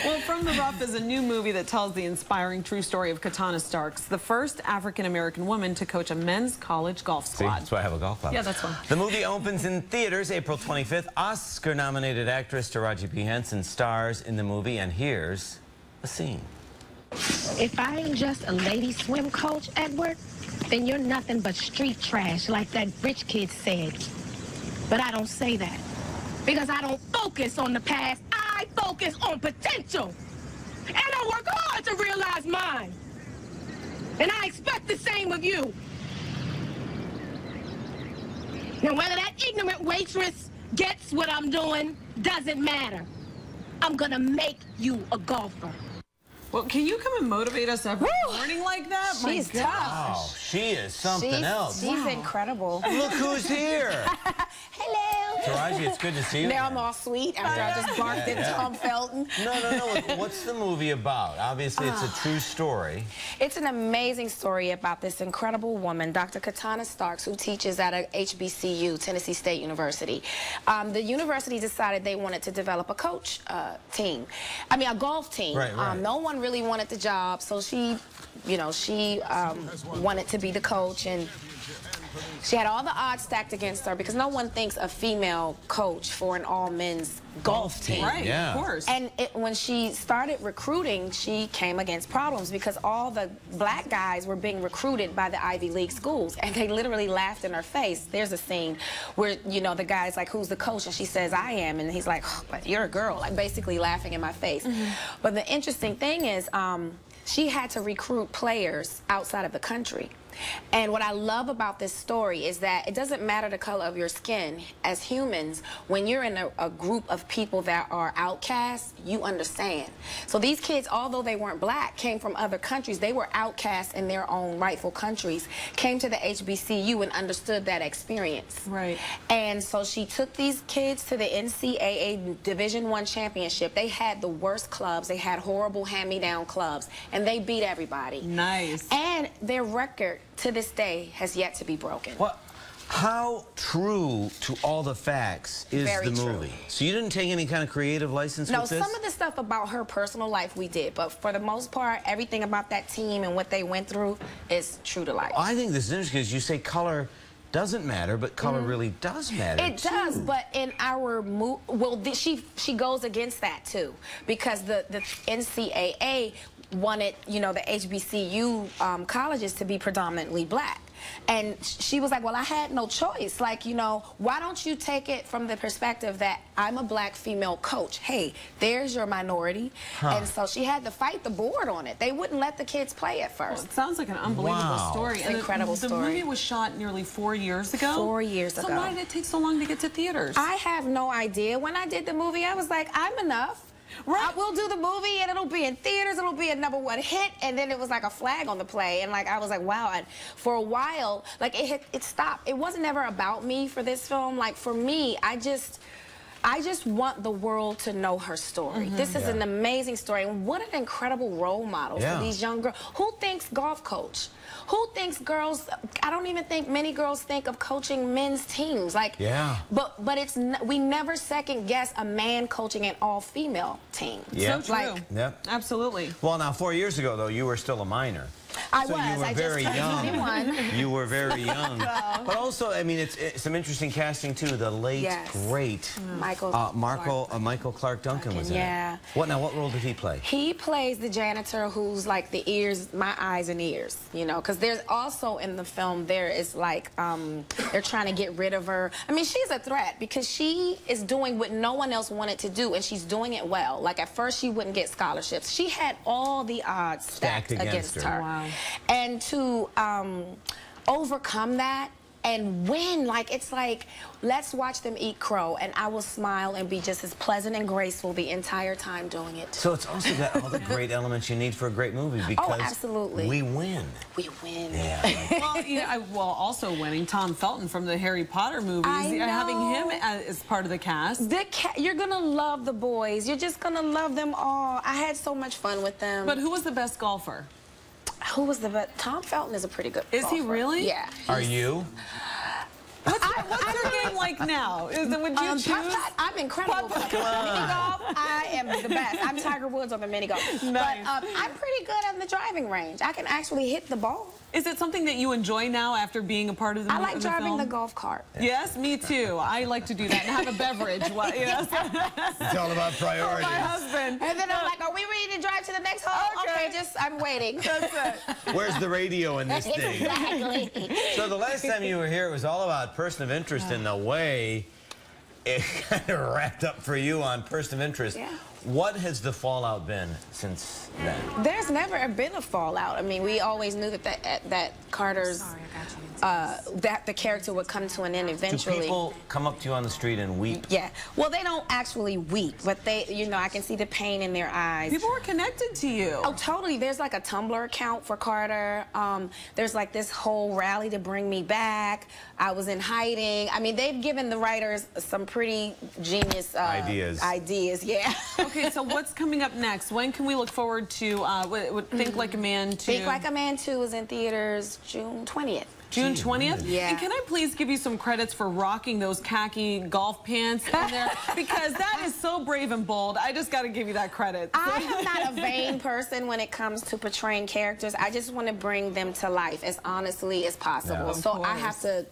Well, From the Rough is a new movie that tells the inspiring true story of Katana Starks, the first African-American woman to coach a men's college golf squad. See, that's why I have a golf club. Yeah, that's one. The movie opens in theaters April 25th. Oscar-nominated actress Taraji Henson stars in the movie, and here's a scene. If I ain't just a lady swim coach, Edward, then you're nothing but street trash, like that rich kid said. But I don't say that, because I don't focus on the past. I focus on potential. And I work hard to realize mine. And I expect the same of you. Now, whether that ignorant waitress gets what I'm doing doesn't matter. I'm gonna make you a golfer. Well, can you come and motivate us every morning like that? She's tough. Oh, she is something else. She's incredible. Look who's here. Hello. Taraji, it's good to see you. Now I'm all sweet after I just barked at Tom Felton. No. What's the movie about? Obviously, it's a true story. It's an amazing story about this incredible woman, Dr. Katana Starks, who teaches at a HBCU, Tennessee State University. The university decided they wanted to develop a coach team. I mean, a golf team. Right. No one really wanted the job, so she wanted to be the coach, and she had all the odds stacked against her because no one thinks a female coach for an all-men's golf team. Right, yeah. Of course. And when she started recruiting, she came against problems because all the black guys were being recruited by the Ivy League schools, and they literally laughed in her face. There's a scene where, the guy's like, who's the coach? And she says, I am. And he's like, oh, but you're a girl, like basically laughing in my face. But the interesting thing is, she had to recruit players outside of the country. And what I love about this story is that it doesn't matter the color of your skin. As humans, when you're in a group of people that are outcasts, you understand. So these kids, although they weren't black, came from other countries. They were outcasts in their own rightful countries, came to the HBCU and understood that experience. Right. And so she took these kids to the NCAA Division I championship. They had the worst clubs. They had horrible hand-me-down clubs, and they beat everybody. Nice. And their record to this day has yet to be broken. Well, how true to all the facts is Very the movie? true. So you didn't take any kind of creative license with this? No, some of the stuff about her personal life we did, but for the most part, everything about that team and what they went through is true to life. I think this is interesting because you say color doesn't matter, but color really does matter. It does, but in our she goes against that too, because the NCAA wanted, the HBCU colleges to be predominantly black. And she was like, well, I had no choice. Like, why don't you take it from the perspective that I'm a black female coach? Hey, there's your minority. And so she had to fight the board on it. They wouldn't let the kids play at first. Well, it sounds like an unbelievable story. It's an incredible story. The movie was shot nearly 4 years ago. 4 years ago. So why did it take so long to get to theaters? I have no idea. When I did the movie, I was like, I'm enough. Right. I will do the movie, and it'll be in theaters, it'll be a #1 hit, and then it was like a flag on the play, and I was like, wow. And for a while, it stopped. It wasn't ever about me for this film. Like, for me, I just want the world to know her story. This is an amazing story, and what an incredible role model for these young girls. Who thinks golf coach? Who thinks girls? I don't even think many girls think of coaching men's teams. But we never second guess a man coaching an all-female team. So true. Absolutely. Well, now 4 years ago though, you were still a minor. I so was. You were I very just turned young. 21. You were very young. But also, I mean, it's some interesting casting too. The late, great Michael Clark Duncan was in it. What role did he play? He plays the janitor who's like the ears, my eyes and ears, because there's also in the film, there is like, they're trying to get rid of her. I mean, she's a threat because she is doing what no one else wanted to do, and she's doing it well. Like, at first she wouldn't get scholarships. She had all the odds stacked against her. Wow. And to overcome that and win, it's like, let's watch them eat crow, and I will smile and be just as pleasant and graceful the entire time doing it. So it's also got all the great elements you need for a great movie because absolutely. We win. We win. Yeah. Well, also winning Tom Felton from the Harry Potter movies, having him as part of the cast. You're gonna love the boys. You're just gonna love them all. I had so much fun with them. But who was the best golfer? Who was the best? Tom Felton is a pretty good golfer. Is he really? Yeah. Are you? What's your game like now? Would you choose? Putt-putt, I'm incredible. Mini golf, I am the best. I'm Tiger Woods on the mini golf. Nice. But I'm pretty good on the driving range. I can actually hit the ball. Is it something that you enjoy now after being a part of the I like driving film? the golf cart. Yes, me too. I like to do that and have a beverage. Well, you know, it's all about priorities. My husband. And then I'm like, are we ready to drive to the next hole? Okay, I'm waiting. That's it. Where's the radio in this thing? Exactly. So the last time you were here, it was all about person of interest in the way it kind of wrapped up for you on person of interest. Yeah. What has the fallout been since then? There's never been a fallout. I mean, we always knew that Carter's, that the character would come to an end eventually. Do people come up to you on the street and weep? Yeah. Well, they don't actually weep, but they, you know, I can see the pain in their eyes. People were connected to you. Oh, totally. There's like a Tumblr account for Carter. There's like this whole rally to bring me back. I was in hiding. I mean, they've given the writers some pretty genius ideas, yeah. Okay, so what's coming up next? When can we look forward to Think Like a Man 2? Think Like a Man 2 is in theaters June 20th. June 20th? Yeah. And can I please give you some credits for rocking those khaki golf pants in there? Because that is so brave and bold. I just got to give you that credit. I am not a vain person when it comes to portraying characters. I just want to bring them to life as honestly as possible. Yeah. So I have to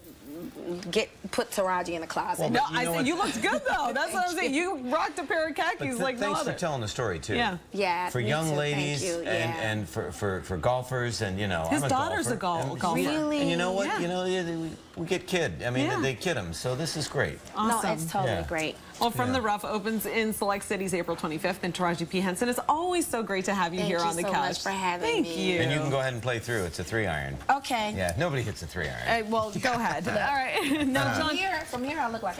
put Taraji in the closet. Well, no, I said you looked good though. That's what I'm saying. You rocked a pair of khakis like no other. Thanks for telling the story too. Yeah. Yeah. For young ladies and for golfers, and you know, his I'm daughter's a golfer. golfer. Really? And you know what? Yeah. You know, we get kid. I mean, they kid them. So this is great. Awesome. No, it's totally great. Well, From the Rough opens in select cities April 25th, and Taraji P. Henson, it's always so great to have you here on the couch. Thank you so much for having me. Thank you. And you can go ahead and play through. It's a 3-iron. Okay. Yeah, nobody hits a 3-iron. Well, go ahead. All right. Now, John. From here, I look like